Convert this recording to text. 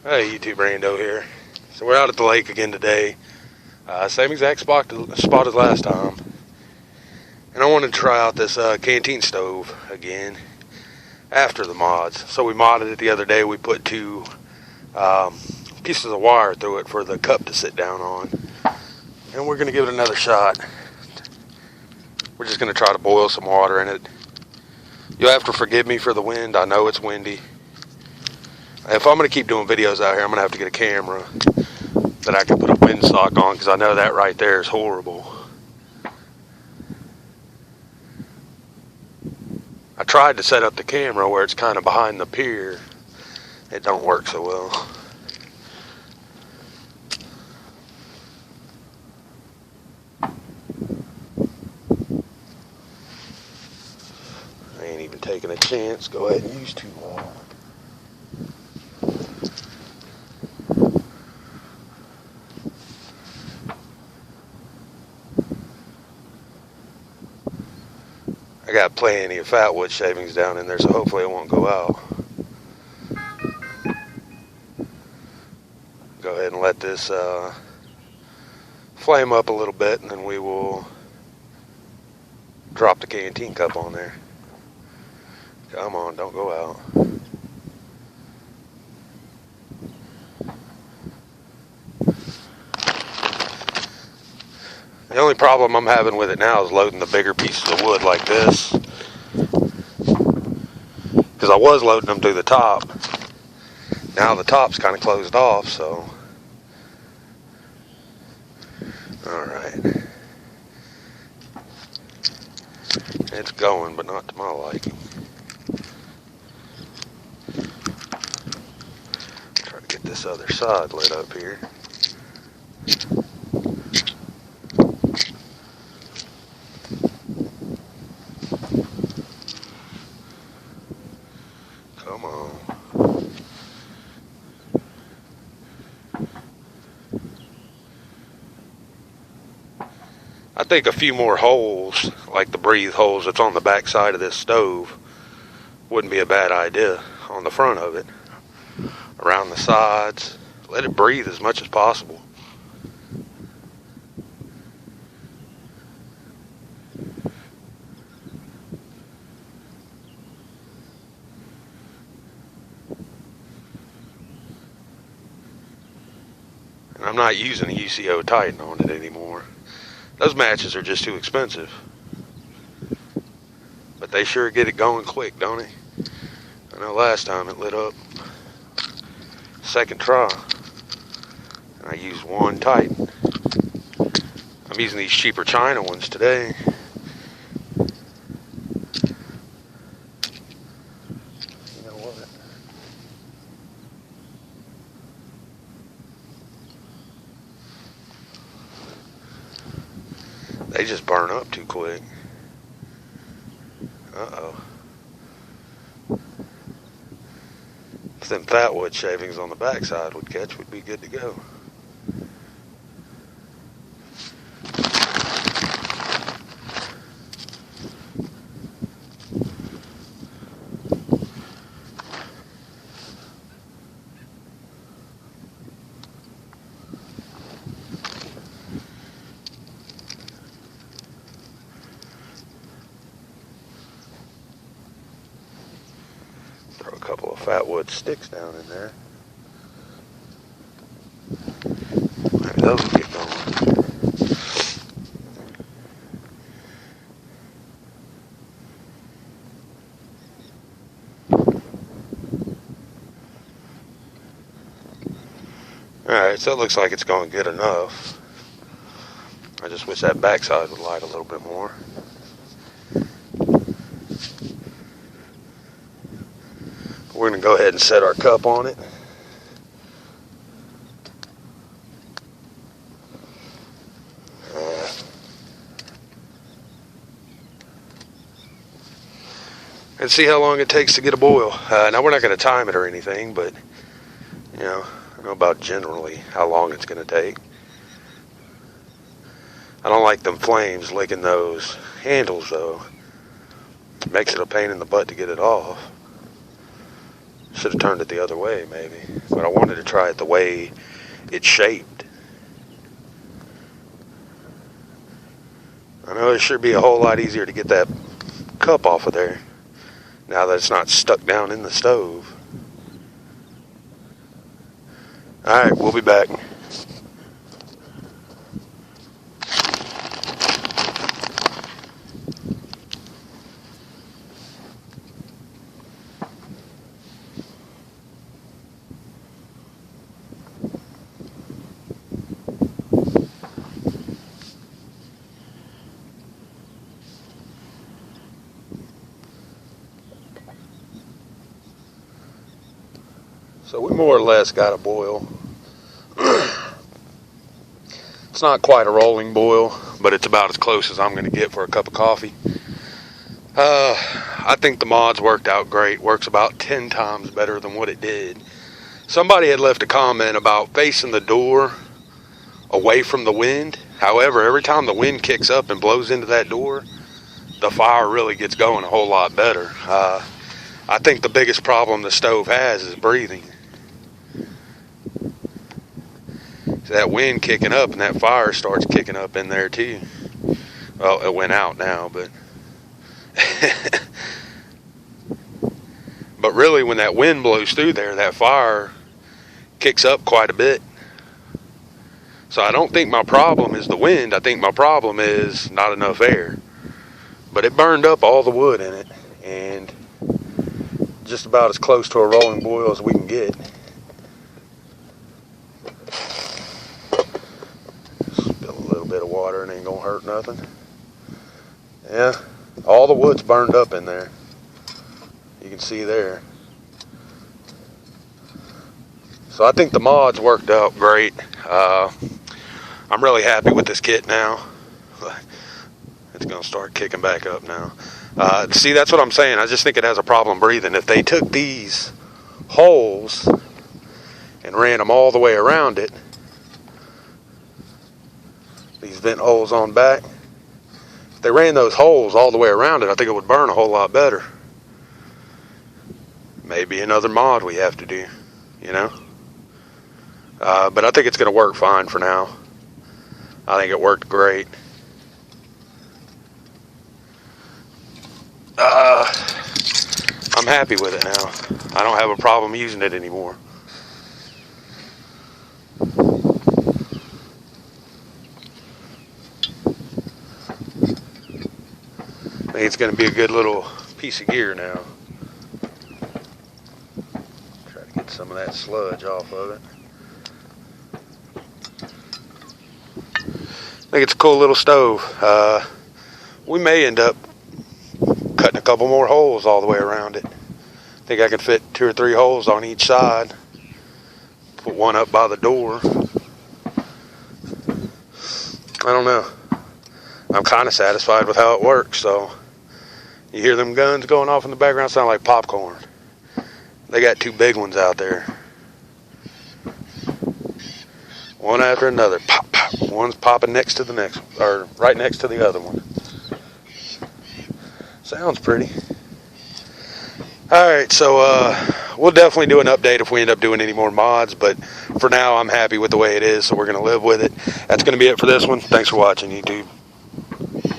Hey YouTube, Rando here. So we're out at the lake again today. Same exact spot as last time. And I wanted to try out this Canteen stove again after the mods. So we modded it the other day. We put two pieces of wire through it for the cup to sit down on. And we're going to give it another shot. We're just going to try to boil some water in it. You'll have to forgive me for the wind. I know it's windy. If I'm going to keep doing videos out here, I'm going to have to get a camera that I can put a windsock on, because I know that right there is horrible. I tried to set up the camera where it's kind of behind the pier. It don't work so well. I ain't even taking a chance. Go ahead and use too long. I got plenty of fat wood shavings down in there, so hopefully it won't go out. Go ahead and let this flame up a little bit, and then we will drop the canteen cup on there. Come on, don't go out. The only problem I'm having with it now is loading the bigger pieces of wood like this, because I was loading them through the top. Now the top's kind of closed off, so alright. It's going, but not to my liking. Try to get this other side lit up here. Come on. I think a few more holes, like the breathe holes that's on the back side of this stove, wouldn't be a bad idea on the front of it. Around the sides. Let it breathe as much as possible. And I'm not using a UCO Titan on it anymore. Those matches are just too expensive. But they sure get it going quick, don't they? I know last time it lit up. Second try. And I used one Titan. I'm using these cheaper China ones today. You know what? They just burn up too quick. Uh-oh. If them fat wood shavings on the backside would catch, we'd be good to go. Throw a couple of fat wood sticks down in there. Maybe those will get going. Alright, so it looks like it's going good enough. I just wish that backside would light a little bit more. We're going to go ahead and set our cup on it. And see how long it takes to get a boil. Now we're not going to time it or anything, but you know, I know about generally how long it's going to take. I don't like them flames licking those handles though. It makes it a pain in the butt to get it off. should have turned it the other way maybe, but I wanted to try it the way it's shaped. I know it should be a whole lot easier to get that cup off of there now that it's not stuck down in the stove. Alright, we'll be back. So we more or less got a boil. It's not quite a rolling boil, but it's about as close as I'm going to get for a cup of coffee. I think the mods worked out great. Works about 10 times better than what it did. Somebody had left a comment about facing the door away from the wind. However, every time the wind kicks up and blows into that door, the fire really gets going a whole lot better. I think the biggest problem the stove has is breathing. So that wind kicking up and that fire starts kicking up in there too. Well, it went out now, but but really when that wind blows through there, that fire kicks up quite a bit. So I don't think my problem is the wind. I think my problem is not enough air. But it burned up all the wood in it, and just about as close to a rolling boil as we can get. Spill a little bit of water and ain't gonna hurt nothing. Yeah, all the wood's burned up in there. You can see there. So I think the mods worked out great. I'm really happy with this kit now. It's gonna start kicking back up now. See, that's what I'm saying. I just think it has a problem breathing. If they took these holes and ran them all the way around it, these vent holes on back, if they ran those holes all the way around it, I think it would burn a whole lot better. Maybe another mod we have to do, you know? But I think it's going to work fine for now. I think it worked great. I'm happy with it now. I don't have a problem using it anymore. I think it's going to be a good little piece of gear now. Try to get some of that sludge off of it. I think it's a cool little stove. We may end up cutting a couple more holes all the way around it. I think I can fit 2 or 3 holes on each side. Put one up by the door. I don't know. I'm kind of satisfied with how it works. So you hear them guns going off in the background, sound like popcorn. They got 2 big ones out there. One after another. Pop, pop. One's popping next to the next, or right next to the other one. Sounds pretty. Alright, so we'll definitely do an update if we end up doing any more mods, but for now I'm happy with the way it is, so we're going to live with it. That's going to be it for this one. Thanks for watching, YouTube.